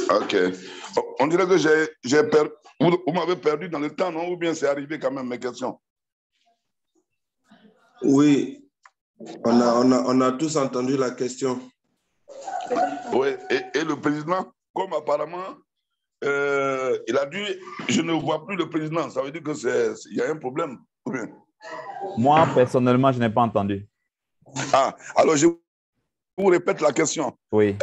Ok. On dirait que vous m'avez perdu dans le temps, non? Ou bien c'est arrivé quand même mes questions? Oui, on a tous entendu la question. Oui, et le président, comme apparemment, il a dit, je ne vois plus le président. Ça veut dire qu'il y a un problème. Moi, personnellement, je n'ai pas entendu. Ah, alors je vous répète la question. Oui.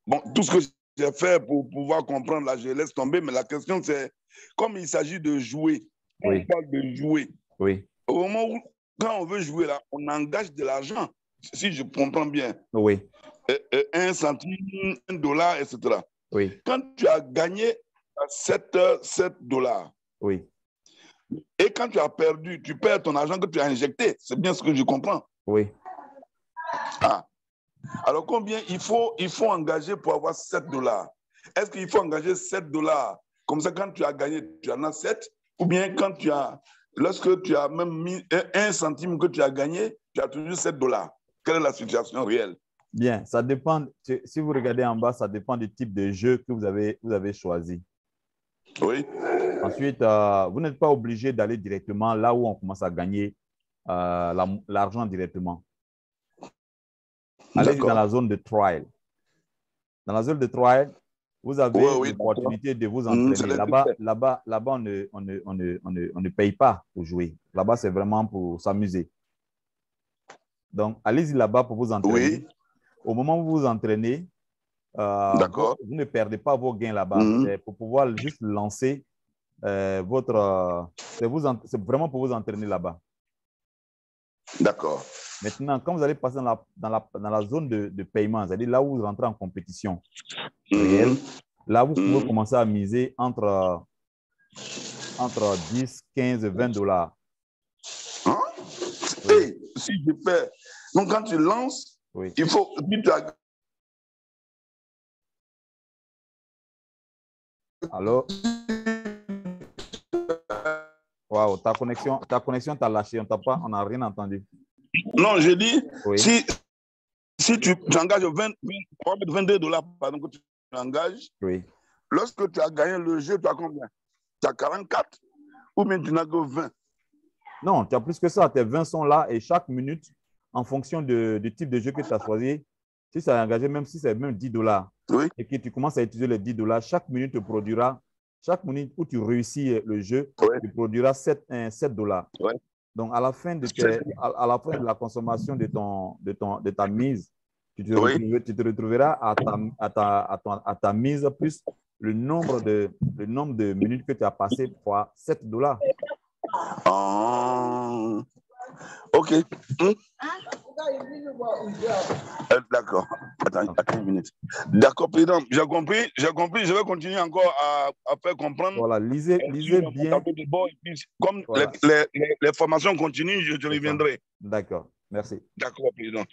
Bon, tout ce que j'ai fait pour pouvoir comprendre, là, je laisse tomber, mais la question, c'est, comme il s'agit de jouer, oui. On parle de jouer. Oui. Au moment où, quand on veut jouer, là, on engage de l'argent, si je comprends bien. Oui. 1 centime, $1, etc. Oui. Quand tu as gagné 7 $, oui. Et quand tu as perdu, tu perds ton argent que tu as injecté. C'est bien ce que je comprends. Oui. Ah. Alors, combien il faut engager pour avoir 7 $? Est-ce qu'il faut engager 7 $? Comme ça, quand tu as gagné, tu en as 7? Ou bien lorsque tu as même mis 1 centime que tu as gagné, tu as toujours 7 $? Quelle est la situation réelle? Bien, ça dépend. Si vous regardez en bas, ça dépend du type de jeu que vous avez choisi. Oui. Ensuite, vous n'êtes pas obligé d'aller directement là où on commence à gagner l'argent directement. Allez-y dans la zone de trial. Dans la zone de trial, vous avez l'opportunité de vous entraîner. Là-bas, on ne paye pas pour jouer. Là-bas, c'est vraiment pour s'amuser. Donc, allez-y là-bas pour vous entraîner. Oui. Au moment où vous vous entraînez, vous ne perdez pas vos gains là-bas. C'est pour pouvoir juste lancer c'est vraiment pour vous entraîner là-bas. D'accord. Maintenant, quand vous allez passer dans la zone de paiement, c'est-à-dire là où vous rentrez en compétition réelle, là, vous pouvez commencer à miser entre 10, 15, 20 $. Hein? Oui. Hey, si je perds. Donc, quand tu lances, il faut. Alors, waouh, ta connexion t'a lâché, on n'a rien entendu. Non, je dis, si tu engages 22 $, pardon, que tu engages, lorsque tu as gagné le jeu, tu as combien? Tu as 44 ou bien tu n'as que 20? Non, tu as plus que ça. Tes 20 sont là et chaque minute, en fonction du type de jeu que tu as choisi, si ça a engagé, même si c'est même 10 $, et que tu commences à utiliser les 10 $, chaque minute te produira, chaque minute où tu réussis le jeu, tu produiras 7 $. Donc, à la fin de la consommation de ta mise, tu te retrouveras à ta mise plus le nombre de minutes que tu as passé fois 7 $. Ok. D'accord. Attends une minute. D'accord, président. J'ai compris. Je vais continuer encore à faire comprendre. Voilà, lisez bien. Comme les formations continuent, je reviendrai. D'accord. Merci. D'accord, président.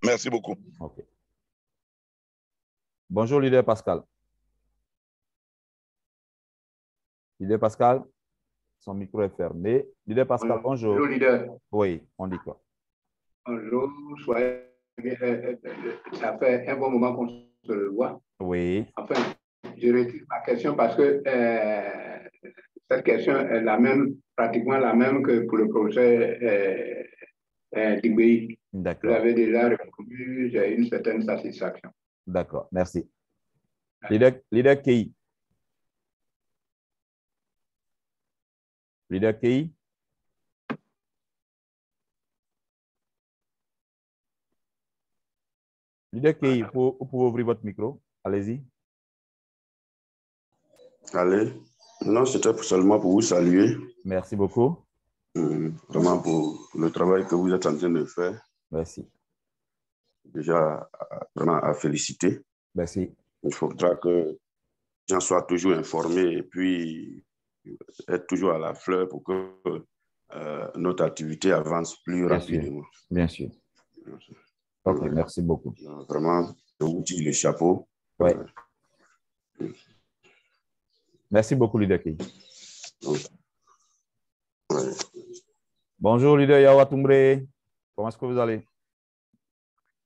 Merci beaucoup. OK. Bonjour, leader Pascal. Leader Pascal, son micro est fermé. Leader Pascal, bonjour. Bonjour, leader. Oui, on dit quoi? Bonjour, ça fait un bon moment qu'on se voit. Oui. Enfin, je retire ma question parce que cette question est pratiquement la même que pour le professeur Tigbeyi. D'accord. Vous avez déjà répondu, j'ai une certaine satisfaction. D'accord, merci. Leader Kei. Leader Kei. Leader Kei, vous pouvez ouvrir votre micro. Allez-y. Allez. Non, c'était seulement pour vous saluer. Merci beaucoup. Vraiment pour le travail que vous êtes en train de faire. Merci. Déjà, vraiment à féliciter. Merci. Il faudra que les gens soient toujours informés et puis être toujours à la fleur pour que notre activité avance plus rapidement. Bien sûr. Ok, merci beaucoup. Vraiment, je vous tire le chapeau. Oui. Merci beaucoup, leader Kei. Bonjour, leader Yawa Toumbré. Comment est-ce que vous allez?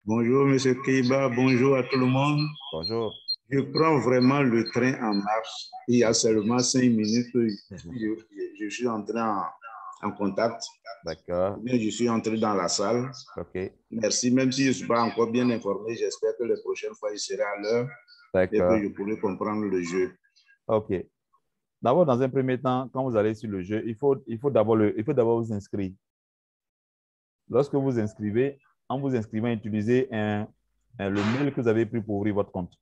Bonjour, M. Keiba. Bonjour à tout le monde. Bonjour. Je prends vraiment le train en marche. Il y a seulement 5 minutes que je suis entré en contact. D'accord. Bien, je suis entré dans la salle. OK. Merci. Même si je ne suis pas encore bien informé, j'espère que les prochaines fois, il sera à l'heure et D'accord. que je pourrai comprendre le jeu. OK. D'abord, dans un premier temps, quand vous allez sur le jeu, il faut d'abord vous inscrire. Lorsque vous inscrivez, en vous inscrivant, utilisez le mail que vous avez pris pour ouvrir votre compte.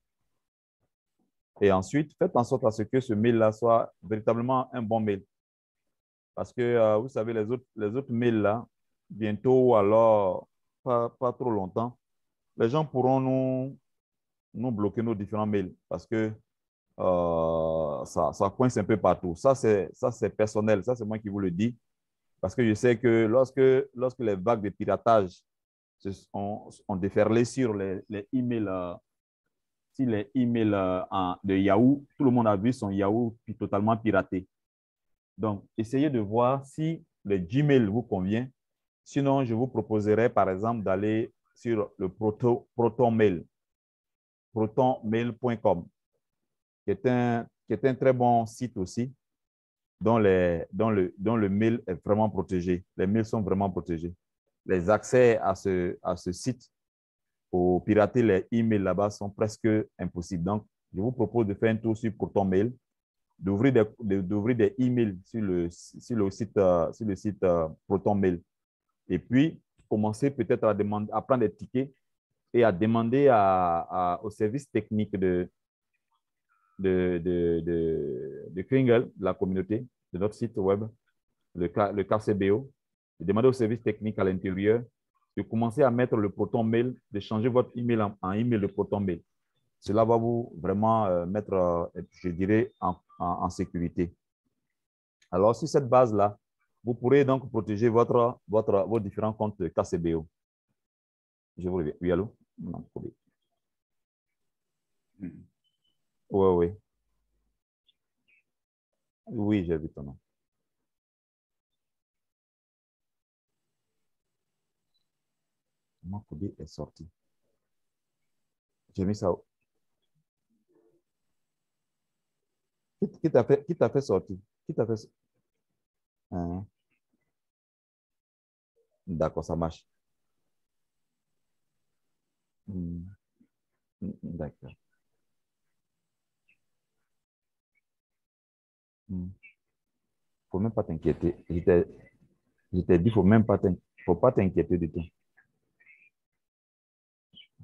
Et ensuite, faites en sorte à ce que ce mail-là soit véritablement un bon mail. Parce que, vous savez, les autres mails-là, bientôt ou alors pas trop longtemps, les gens pourront nous bloquer nos différents mails parce que ça coince un peu partout. Ça, c'est personnel. Ça, c'est moi qui vous le dis. Parce que je sais que lorsque les vagues de piratage ont déferlé sur les emails, si les emails de Yahoo, tout le monde a vu son Yahoo totalement piraté. Donc, essayez de voir si le Gmail vous convient. Sinon, je vous proposerai, par exemple, d'aller sur le ProtonMail, protonmail.com, qui est un très bon site aussi, dont le mail est vraiment protégé. Les mails sont vraiment protégés. Les accès à ce site pour pirater les emails là-bas sont presque impossibles. Donc, je vous propose de faire un tour sur ProtonMail, d'ouvrir des emails sur le site ProtonMail. Et puis, commencer peut-être à prendre des tickets et à demander au service technique de Kringle, de la communauté, de notre site web, le KCBO, de demander au service technique à l'intérieur de commencer à mettre le ProtonMail, de changer votre email en email de ProtonMail. Cela va vous vraiment mettre, je dirais, en sécurité. Alors, sur cette base-là, vous pourrez donc protéger vos différents comptes KCBO. Je vous reviens. Oui, allô? Non, oui. Oui. Oui, j'ai vu ton nom. Mon courrier est sorti. J'ai mis ça. Qui t'a fait sortir? Qui t'a fait? Hein? D'accord, ça marche. D'accord. Faut même pas t'inquiéter. Je t'ai dit, faut pas t'inquiéter du tout.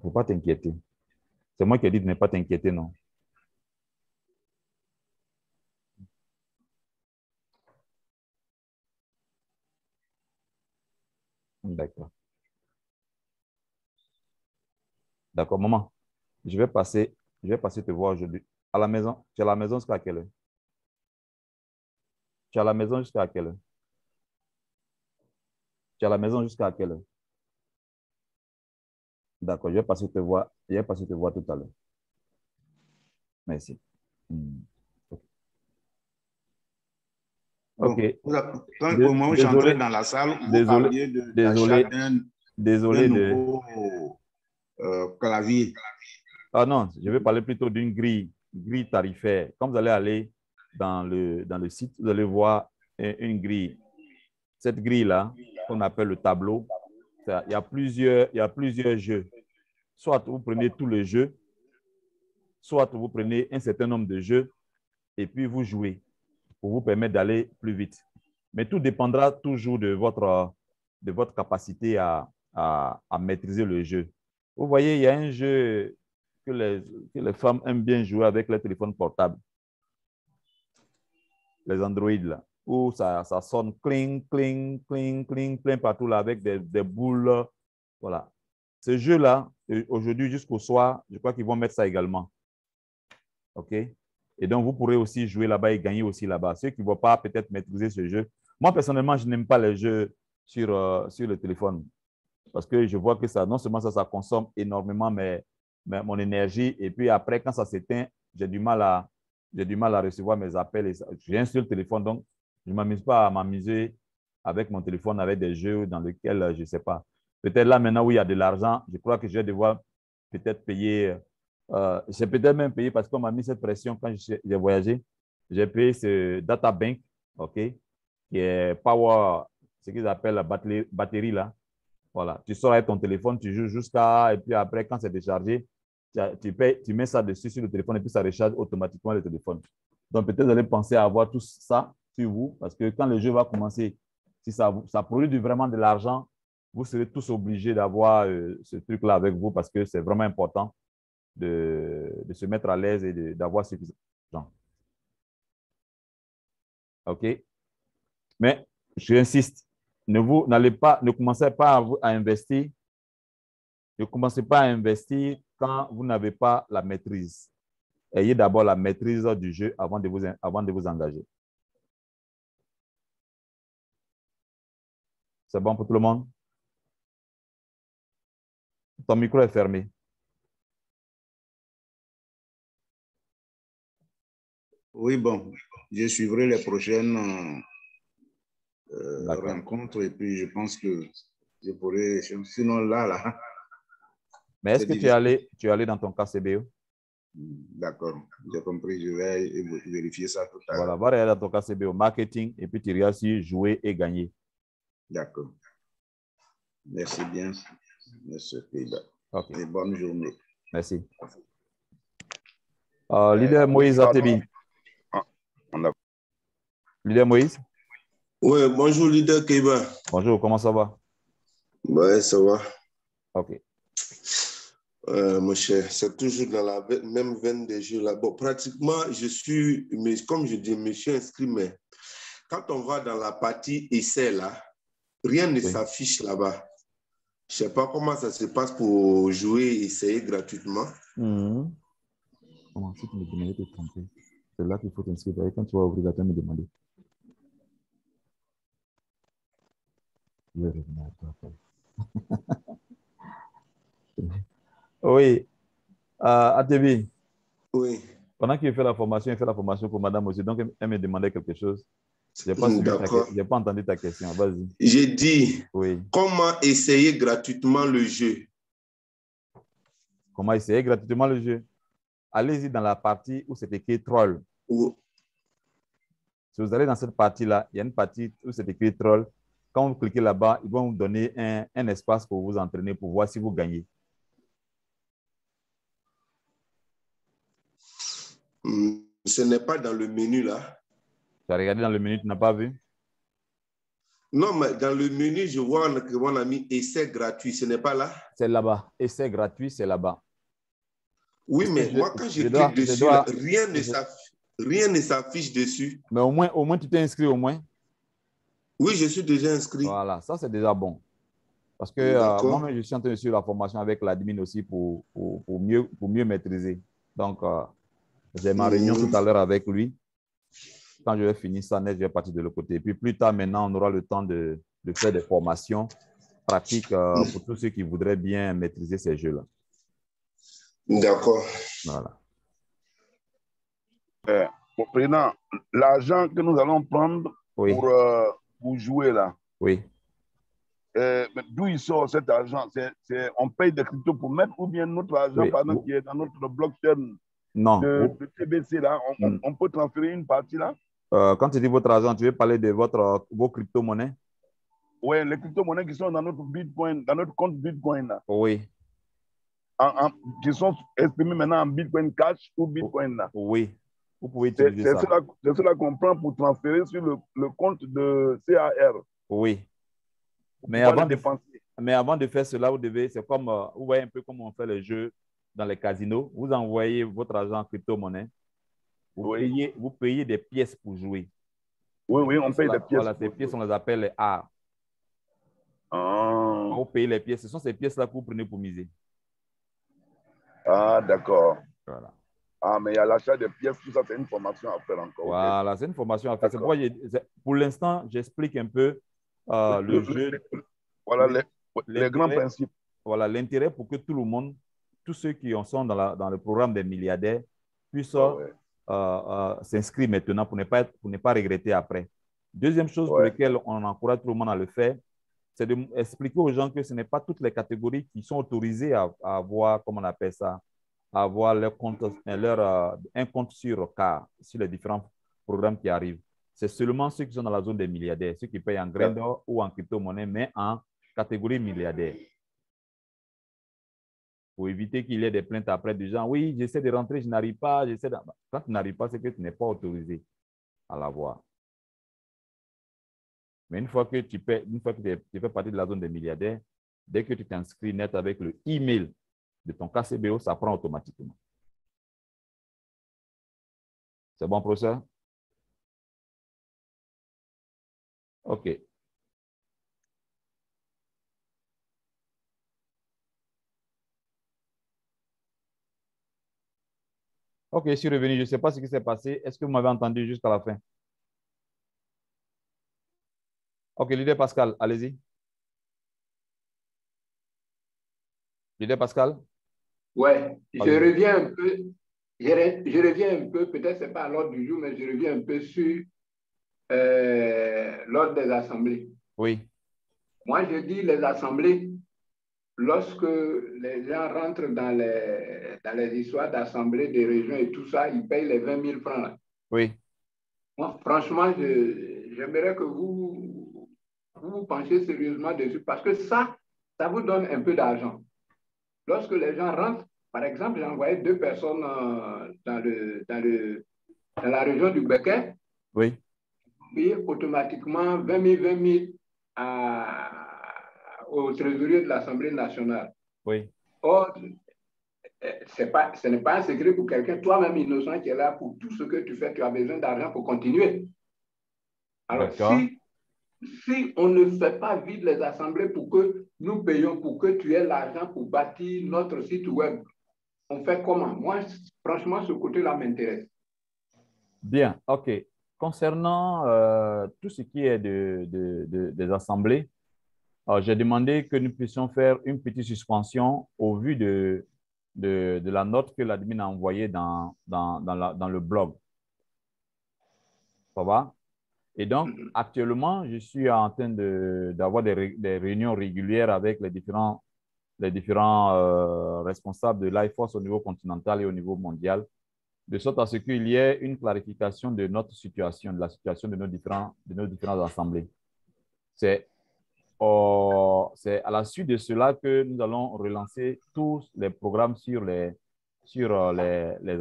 Faut pas t'inquiéter. C'est moi qui ai dit de ne pas t'inquiéter, non? D'accord. D'accord, maman. Je vais passer te voir aujourd'hui. À la maison. Tu es à la maison jusqu'à quelle heure? Tu es à la maison jusqu'à quelle heure? Tu es à la maison jusqu'à quelle heure? D'accord, je vais passer te voir tout à l'heure. Merci. OK. Quand au moment où j'entrais dans la salle, vous parliez désolé d'un nouveau clavier. Ah non, je vais parler plutôt d'une grille tarifaire. Quand vous allez aller dans le site, vous allez voir une grille. Cette grille-là, qu'on appelle le tableau, il y a plusieurs jeux. Soit vous prenez tous les jeux, soit vous prenez un certain nombre de jeux et puis vous jouez pour vous permettre d'aller plus vite. Mais tout dépendra toujours de votre capacité à maîtriser le jeu. Vous voyez, il y a un jeu que les femmes aiment bien jouer avec les téléphones portables, les Android, là, où ça sonne cling, cling, cling, cling, plein partout là, avec des boules. Voilà. Ce jeu-là, aujourd'hui jusqu'au soir, je crois qu'ils vont mettre ça également. OK? Et donc, vous pourrez aussi jouer là-bas et gagner aussi là-bas. Ceux qui ne vont pas peut-être maîtriser ce jeu. Moi, personnellement, je n'aime pas les jeux sur le téléphone parce que je vois que ça, non seulement ça consomme énormément mon énergie et puis après, quand ça s'éteint, j'ai du mal à recevoir mes appels. J'ai un seul téléphone, donc je ne m'amuse pas à m'amuser avec mon téléphone avec des jeux dans lesquels je ne sais pas. Peut-être là, maintenant où il y a de l'argent, je crois que je vais devoir peut-être payer. J'ai peut-être même payé parce qu'on m'a mis cette pression quand j'ai voyagé. J'ai payé ce data bank, OK, qui est power, ce qu'ils appellent la batterie là. Voilà, tu sors avec ton téléphone, tu joues jusqu'à, et puis après, quand c'est déchargé, tu payes, tu mets ça dessus sur le téléphone et puis ça recharge automatiquement le téléphone. Donc, peut-être vous allez penser à avoir tout ça sur vous parce que quand le jeu va commencer, si ça produit vraiment de l'argent, vous serez tous obligés d'avoir ce truc-là avec vous parce que c'est vraiment important de se mettre à l'aise et d'avoir suffisamment d'argent. OK? Mais j'insiste, ne commencez pas à investir. Ne commencez pas à investir quand vous n'avez pas la maîtrise. Ayez d'abord la maîtrise du jeu avant de vous engager. C'est bon pour tout le monde? Ton micro est fermé. Oui, bon, je suivrai les prochaines rencontres et puis je pense que je pourrai, sinon là. Mais est-ce que tu es allé dans ton KCBO? D'accord, j'ai compris, je vais vérifier ça tout à l'heure. Voilà, va regarder dans ton KCBO marketing et puis tu regardes si jouer et gagner. D'accord. Merci bien, monsieur Pida. Okay. Et bonne journée. Merci. Leader Moïse Atebi. Leader Moïse? Oui, bonjour, leader Keba. Bonjour, comment ça va? Oui, ça va. OK. Mon cher, c'est toujours dans la même veine des jeux là. Bon, pratiquement, comme je dis, je me suis inscrit, mais quand on va dans la partie essai là, rien ne s'affiche là-bas. Je ne sais pas comment ça se passe pour jouer et essayer gratuitement. Comment si tu me demandais de te tromper? C'est là qu'il faut t'inscrire. Quand tu vas ouvrir, tu vas me demander. Je vais revenir à toi après. Oui. Atebi. Oui. Pendant qu'il fait la formation, il fait la formation pour madame aussi. Donc, elle me demandait quelque chose. Je n'ai pas entendu ta question. Vas-y. J'ai dit, oui. Comment essayer gratuitement le jeu? Comment essayer gratuitement le jeu? Allez-y dans la partie où c'est écrit troll. Oui. Si vous allez dans cette partie-là, il y a une partie où c'est écrit troll. Quand vous cliquez là-bas, ils vont vous donner un espace pour vous entraîner, pour voir si vous gagnez. Ce n'est pas dans le menu là. Tu as regardé dans le menu, tu n'as pas vu? Non, mais dans le menu, je vois qu'on a mis essai gratuit. Ce n'est pas là? C'est là-bas. Essai gratuit, c'est là-bas. Oui, mais moi, quand je clique dessus, rien ne s'affiche dessus. Mais au moins, tu t'es inscrit au moins? Oui, je suis déjà inscrit. Voilà, ça, c'est déjà bon. Parce que moi-même, je suis en train de suivre la formation avec l'admin aussi pour mieux maîtriser. Donc, j'ai ma réunion tout à l'heure avec lui. Quand je vais finir ça, je vais partir de l'autre côté. Et puis plus tard, maintenant, on aura le temps de faire des formations pratiques pour tous ceux qui voudraient bien maîtriser ces jeux-là. D'accord. Voilà. Bon, président, l'argent que nous allons prendre pour jouer là, oui. D'où il sort cet argent? On paye des cryptos pour mettre ou bien notre argent, pendant qu'il est dans notre blockchain de TBC là, on peut transférer une partie là? Quand tu dis votre argent, tu veux parler de vos crypto-monnaies? Oui, les crypto-monnaies qui sont dans notre Bitcoin, dans notre compte Bitcoin là. Oui. Qui sont exprimés maintenant en Bitcoin Cash ou Bitcoin là. Oui. Vous pouvez utiliser ça. C'est cela qu'on prend pour transférer sur le compte de CAR. Oui. Mais avant de faire cela, vous devez, c'est comme, vous voyez un peu comment on fait les jeux dans les casinos. Vous envoyez votre argent en crypto-monnaie. Vous payez des pièces pour jouer. Oui, on paye des pièces. Voilà, ces pièces, on les appelle les A. Vous payez les pièces. Ce sont ces pièces-là que vous prenez pour miser. Ah, d'accord. Voilà. Ah, mais il y a l'achat de pièces, tout ça, c'est une formation à faire encore. Voilà, okay. C'est une formation à faire. Pour l'instant, j'explique un peu le jeu. Voilà les grands principes. Voilà, l'intérêt pour que tout le monde, tous ceux qui sont dans le programme des milliardaires, puissent s'inscrire maintenant pour ne pas regretter après. Deuxième chose pour laquelle on encourage tout le monde à le faire, c'est d'expliquer aux gens que ce n'est pas toutes les catégories qui sont autorisées à avoir, comment on appelle ça, à avoir un compte sur car, sur les différents programmes qui arrivent. C'est seulement ceux qui sont dans la zone des milliardaires, ceux qui payent en grains d'or ou en crypto-monnaie, mais en catégorie milliardaire. Pour éviter qu'il y ait des plaintes après des gens. Oui, j'essaie de rentrer, je n'arrive pas. Quand tu n'arrives pas, c'est que tu n'es pas autorisé à l'avoir. Mais une fois que tu fais partie de la zone des milliardaires, dès que tu t'inscris net avec le email de ton KCBO, ça prend automatiquement. C'est bon, professeur? OK. OK, je suis revenu. Je ne sais pas ce qui s'est passé. Est-ce que vous m'avez entendu jusqu'à la fin? OK, leader Pascal, allez-y. Leader Pascal? Ouais, je reviens un peu. Je reviens un peu, peut-être ce n'est pas à l'ordre du jour, mais je reviens un peu sur l'ordre des assemblées. Oui. Moi, je dis les assemblées, lorsque les gens rentrent dans les histoires d'assemblées, des régions et tout ça, ils payent les 20 000 francs. Là. Oui. Moi, franchement, j'aimerais que vous penchiez sérieusement dessus parce que ça vous donne un peu d'argent. Lorsque les gens rentrent, par exemple, j'ai envoyé 2 personnes dans la région du Béquet. Oui. Payer automatiquement 20 000 au trésorier de l'Assemblée nationale. Oui. Or, ce n'est pas un secret pour quelqu'un, toi-même innocent qui est là pour tout ce que tu fais, tu as besoin d'argent pour continuer. Alors, si on ne fait pas vivre les assemblées pour que nous payions, pour que tu aies l'argent pour bâtir notre site web, on fait comment? Moi, franchement, ce côté-là m'intéresse. Bien, OK. Concernant tout ce qui est des assemblées, j'ai demandé que nous puissions faire une petite suspension au vu de la note que l'admin a envoyée dans le blog. Ça va? Et donc, actuellement, je suis en train d'avoir des réunions régulières avec les différents responsables de l'IFOS au niveau continental et au niveau mondial, de sorte à ce qu'il y ait une clarification de notre situation, de la situation de nos différentes assemblées. C'est à la suite de cela que nous allons relancer tous les programmes sur les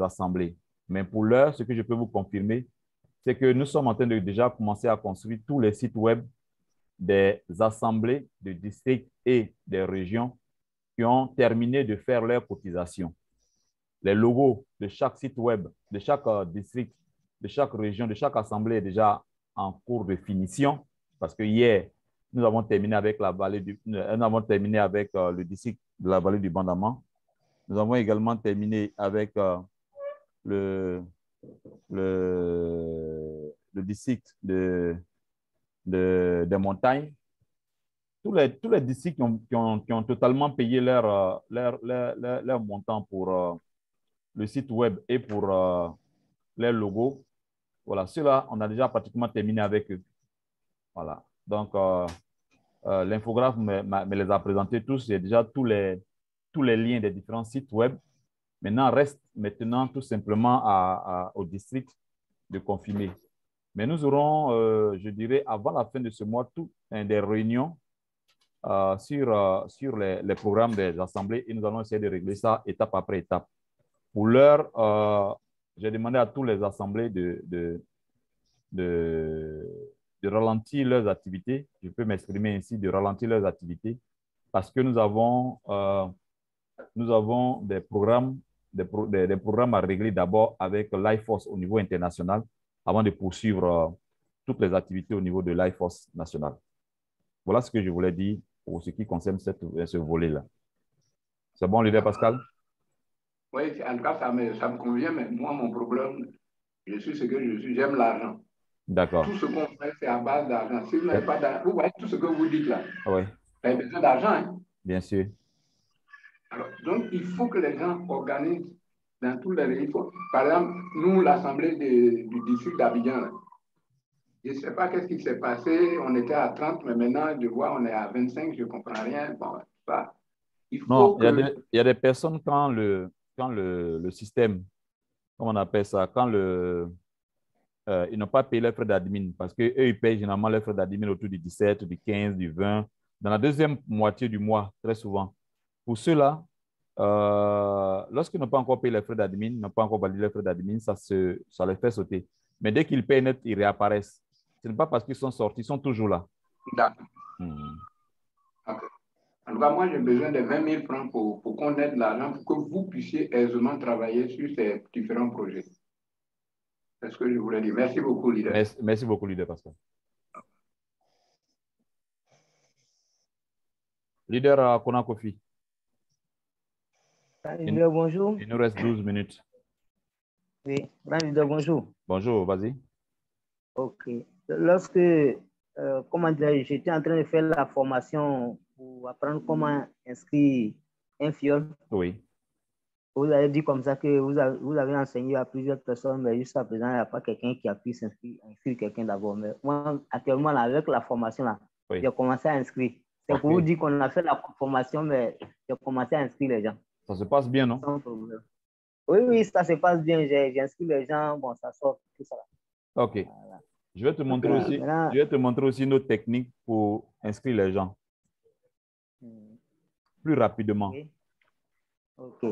assemblées. Mais pour l'heure, ce que je peux vous confirmer, c'est que nous sommes en train de déjà commencer à construire tous les sites web des assemblées de districts et des régions qui ont terminé de faire leur cotisation. Les logos de chaque site web, de chaque district, de chaque région, de chaque assemblée est déjà en cours de finition parce que hier, nous avons terminé avec le district de la vallée du Bandama. Nous avons également terminé avec le district des montagnes. Tous les districts qui ont totalement payé leur montant pour le site web et pour les logos. Voilà, ceux-là, on a déjà pratiquement terminé avec eux. Voilà. Donc, l'infographe me les a présentés tous. Il y a déjà tous les liens des différents sites web. Maintenant, reste tout simplement au district de confirmer. Mais nous aurons, je dirais, avant la fin de ce mois, des réunions sur les programmes des assemblées et nous allons essayer de régler ça étape après étape. Pour l'heure, j'ai demandé à tous les assemblées de ralentir leurs activités. Je peux m'exprimer ainsi, de ralentir leurs activités parce que nous avons des programmes à régler d'abord avec l'IFOS au niveau international avant de poursuivre toutes les activités au niveau de l'IFOS national. Voilà ce que je voulais dire pour ce qui concerne ce volet-là. C'est bon, leader Pascal? Oui, en tout cas, ça me convient, mais moi, mon problème, je suis ce que je suis, j'aime l'argent. D'accord. Tout ce qu'on fait, c'est à base d'argent. Si vous n'avez pas d'argent, vous voyez tout ce que vous dites là. Oui. Vous avez besoin d'argent. Hein? Bien sûr. Alors, donc, il faut que les gens organisent dans tous les régions. Par exemple, nous, l'Assemblée du district d'Abidjan, Je ne sais pas qu'est-ce qui s'est passé. On était à 30, mais maintenant, je vois, on est à 25. Je ne comprends rien. Bon, ça, il faut Non, que... il y a des personnes quand le système, comment on appelle ça, quand ils n'ont pas payé les frais d'admin parce qu'eux, ils payent généralement les frais d'admin autour du 17, du 15, du 20, dans la deuxième moitié du mois, très souvent. Pour ceux-là, lorsqu'ils n'ont pas encore payé les frais d'admin, n'ont pas encore validé les frais d'admin, ça les fait sauter. Mais dès qu'ils payent net, ils réapparaissent. Ce n'est pas parce qu'ils sont sortis, ils sont toujours là. D'accord. Okay. En tout cas, moi, j'ai besoin de 20 000 francs pour qu'on ait de l'argent pour que vous puissiez aisément travailler sur ces différents projets. C'est ce que je voulais dire. Merci beaucoup, leader. Merci beaucoup, leader Pascal. Leader Kona Kofi. Leader, bonjour. Il nous reste 12 minutes. Oui, leader, bonjour. Bonjour, vas-y. OK. Lorsque, comment dire, j'étais en train de faire la formation pour apprendre comment inscrire un fiole. Oui. Vous avez dit comme ça que vous avez enseigné à plusieurs personnes, mais jusqu'à présent, il n'y a pas quelqu'un qui a pu inscrire quelqu'un d'abord. Mais moi, actuellement, là, avec la formation, là, oui, j'ai commencé à inscrire. C'est pour vous dire qu'on a fait la formation, mais j'ai commencé à inscrire les gens. Ça se passe bien, non? Sans problème. Oui, oui, ça se passe bien. J'ai inscrit les gens, bon, ça sort, tout ça. OK. Voilà. Je vais te montrer aussi nos techniques pour inscrire les gens plus rapidement. Oui. OK.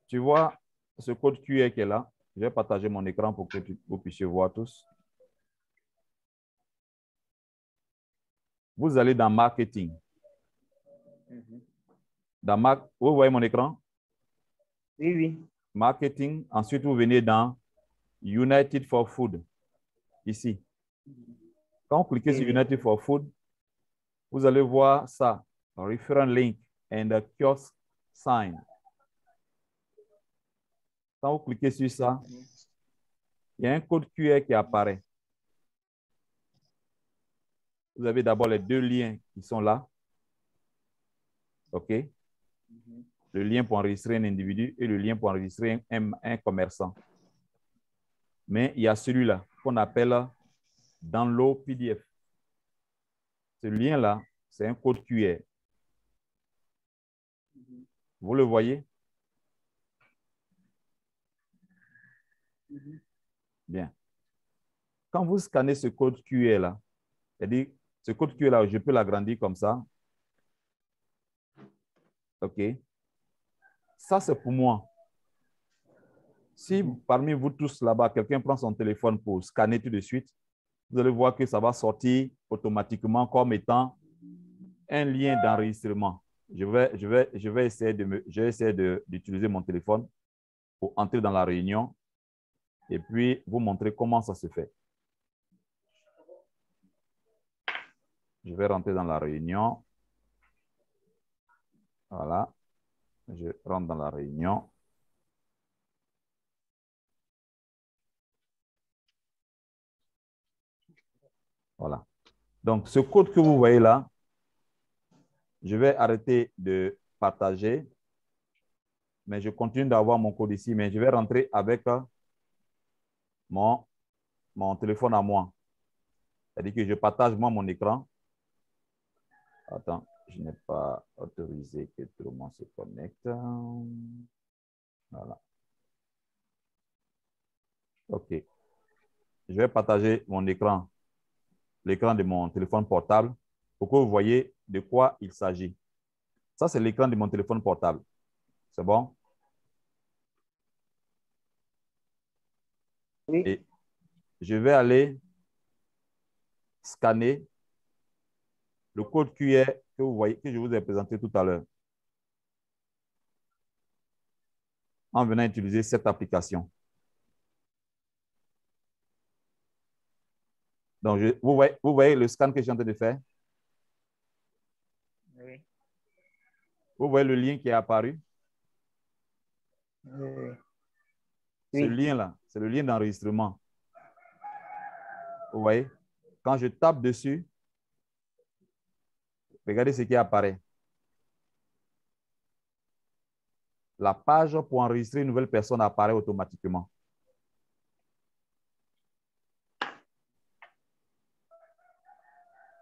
Tu vois ce code QR qui est là? Je vais partager mon écran pour que vous puissiez voir tous. Vous allez dans Marketing. Vous voyez mon écran? Oui, oui. Marketing. Ensuite, vous venez dans United for Food. Ici. Quand vous cliquez sur United for Food, vous allez voir ça. Referral link and a kiosk sign. Quand vous cliquez sur ça, il y a un code QR qui apparaît. Vous avez d'abord les deux liens qui sont là. OK? Le lien pour enregistrer un individu et le lien pour enregistrer un commerçant. Mais il y a celui-là qu'on appelle Download PDF. Ce lien-là, c'est un code QR. Vous le voyez? Bien. Quand vous scannez ce code QR-là, c'est-à-dire ce code QR-là, je peux l'agrandir comme ça. OK? Ça, c'est pour moi. Si parmi vous tous là-bas, quelqu'un prend son téléphone pour scanner tout de suite, vous allez voir que ça va sortir automatiquement comme étant un lien d'enregistrement. Je vais essayer d'utiliser mon téléphone pour entrer dans la réunion et puis vous montrer comment ça se fait. Je vais rentrer dans la réunion. Voilà. Je rentre dans la réunion. Voilà. Donc, ce code que vous voyez là, je vais arrêter de partager, mais je continue d'avoir mon code ici, mais je vais rentrer avec mon téléphone à moi. C'est-à-dire que je partage moi mon écran. Attends, je n'ai pas autorisé que tout le monde se connecte. Voilà. OK. Je vais partager mon écran, l'écran de mon téléphone portable, pour que vous voyez de quoi il s'agit. Ça, c'est l'écran de mon téléphone portable. C'est bon? Oui. Et je vais aller scanner le code QR que vous voyez, que je vous ai présenté tout à l'heure, en venant utiliser cette application. Donc, vous voyez le scan que je suis en train de faire? Oui. Vous voyez le lien qui est apparu? Oui. Ce lien-là, c'est le lien d'enregistrement. Vous voyez? Quand je tape dessus, regardez ce qui apparaît. La page pour enregistrer une nouvelle personne apparaît automatiquement.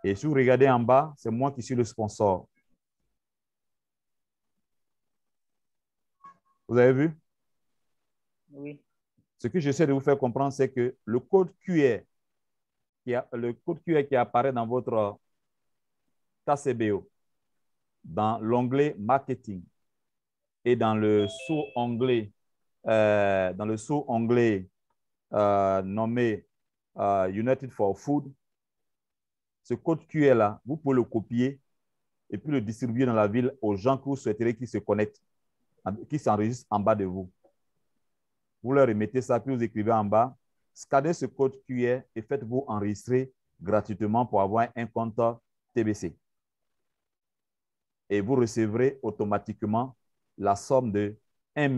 Et si vous regardez en bas, c'est moi qui suis le sponsor. Vous avez vu? Oui. Ce que j'essaie de vous faire comprendre, c'est que le code QR qui apparaît dans votre KCBO, dans l'onglet marketing et dans le sous-onglet nommé United for Food, ce code QR là, vous pouvez le copier et puis le distribuer dans la ville aux gens que vous souhaiterez qu'ils se connectent, qui s'enregistrent en bas de vous. Vous leur remettez ça, puis vous écrivez en bas, scannez ce code QR et faites-vous enregistrer gratuitement pour avoir un compte TBC. Et vous recevrez automatiquement la somme de 1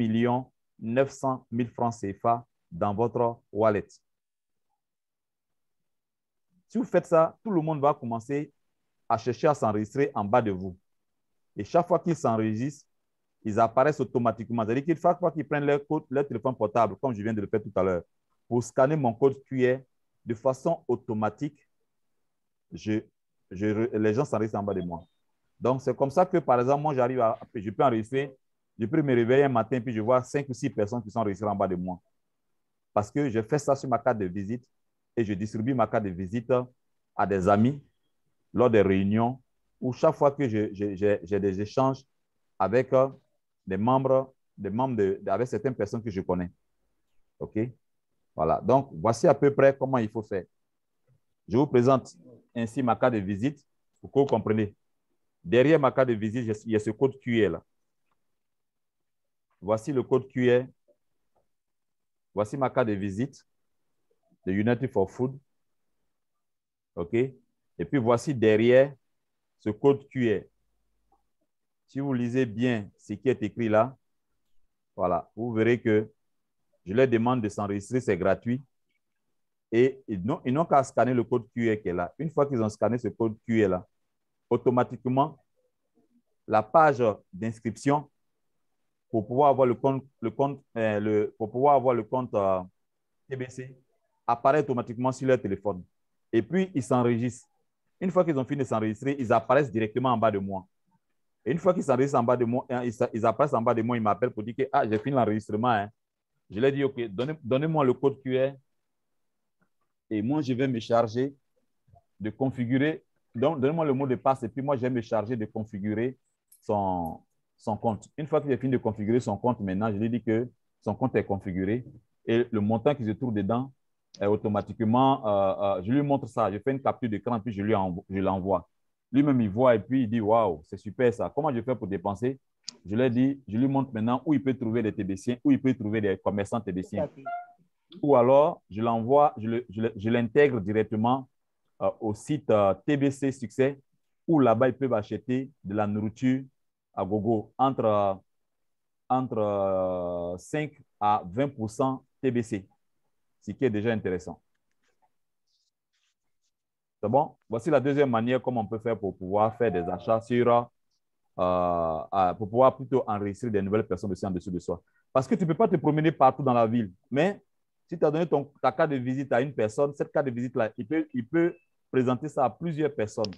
900 000 francs CFA dans votre wallet. Si vous faites ça, tout le monde va commencer à chercher à s'enregistrer en bas de vous. Et chaque fois qu'ils s'enregistrent, ils apparaissent automatiquement. C'est-à-dire qu'une fois qu'ils prennent leur téléphone portable, comme je viens de le faire tout à l'heure, pour scanner mon code QR, de façon automatique, les gens s'enregistrent en bas de moi. Donc, c'est comme ça que, par exemple, moi, je peux enregistrer, je peux me réveiller un matin, puis je vois 5 ou 6 personnes qui sont enregistrées en bas de moi. Parce que je fais ça sur ma carte de visite et je distribue ma carte de visite à des amis lors des réunions ou chaque fois que j'ai des échanges avec des membres avec certaines personnes que je connais. OK? Voilà. Donc, voici à peu près comment il faut faire. Je vous présente ainsi ma carte de visite pour que vous compreniez. Derrière ma carte de visite, il y a ce code QR là. Voici le code QR. Voici ma carte de visite de United for Food. OK? Et puis voici derrière ce code QR. Si vous lisez bien ce qui est écrit là, voilà, vous verrez que je leur demande de s'enregistrer, c'est gratuit. Et ils n'ont qu'à scanner le code QR qui est là. Une fois qu'ils ont scanné ce code QR là, automatiquement, la page d'inscription pour pouvoir avoir le compte TBC apparaît automatiquement sur leur téléphone. Et puis, ils s'enregistrent. Une fois qu'ils ont fini de s'enregistrer, ils apparaissent directement en bas de moi. Et une fois qu'ils s'enregistrent en bas de moi, ils apparaissent en bas de moi, ils m'appellent pour dire que j'ai fini l'enregistrement. Hein. Je leur dis, OK, donnez-moi le code QR et moi, je vais me charger de configurer. Donc, donnez-moi le mot de passe et puis moi, je vais me charger de configurer son compte. Une fois que j'ai fini de configurer son compte, maintenant, je lui dis que son compte est configuré et le montant qui se trouve dedans est automatiquement, je lui montre ça. Je fais une capture d'écran puis je l'envoie. Lui-même, il voit et puis il dit, waouh, c'est super ça. Comment je fais pour dépenser? Je lui montre maintenant où il peut trouver des TBC, où il peut trouver des commerçants TBC. Ou alors, je l'envoie, je l'intègre directement au site TBC Succès, où là-bas, ils peuvent acheter de la nourriture à gogo entre 5 à 20% TBC, ce qui est déjà intéressant. C'est bon? Voici la deuxième manière comment on peut faire pour pouvoir faire des achats sur, pour pouvoir plutôt enregistrer des nouvelles personnes aussi en dessous de soi. Parce que tu ne peux pas te promener partout dans la ville, mais si tu as donné ta carte de visite à une personne, cette carte de visite-là, il peut présenter ça à plusieurs personnes.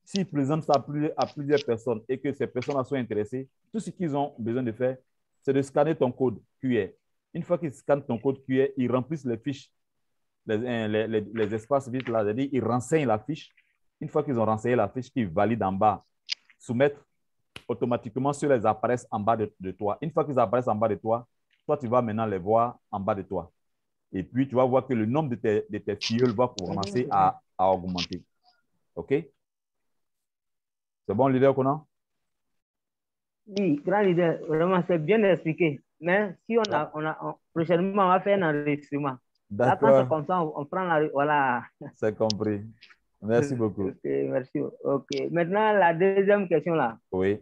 S'il présente ça à plusieurs personnes et que ces personnes sont intéressées, tout ce qu'ils ont besoin de faire, c'est de scanner ton code QR. Une fois qu'ils scannent ton code QR, ils remplissent les fiches, les espaces vides là, c'est-à-dire ils renseignent la fiche. Une fois qu'ils ont renseigné la fiche, qu'ils valident en bas, soumettre automatiquement ceux les apparaissent en bas de toi. Une fois qu'ils apparaissent en bas de toi, toi, tu vas maintenant les voir en bas de toi. Et puis, tu vas voir que le nombre de tes filleuls va commencer à augmenter. OK? C'est bon, leader Conan? Oui, grand leader, vraiment, c'est bien expliqué. Mais si prochainement, on va faire un enregistrement. Là, quand c'est comme ça, on prend la... Voilà. C'est compris. Merci beaucoup. OK, merci. OK. Maintenant, la deuxième question là. Oui.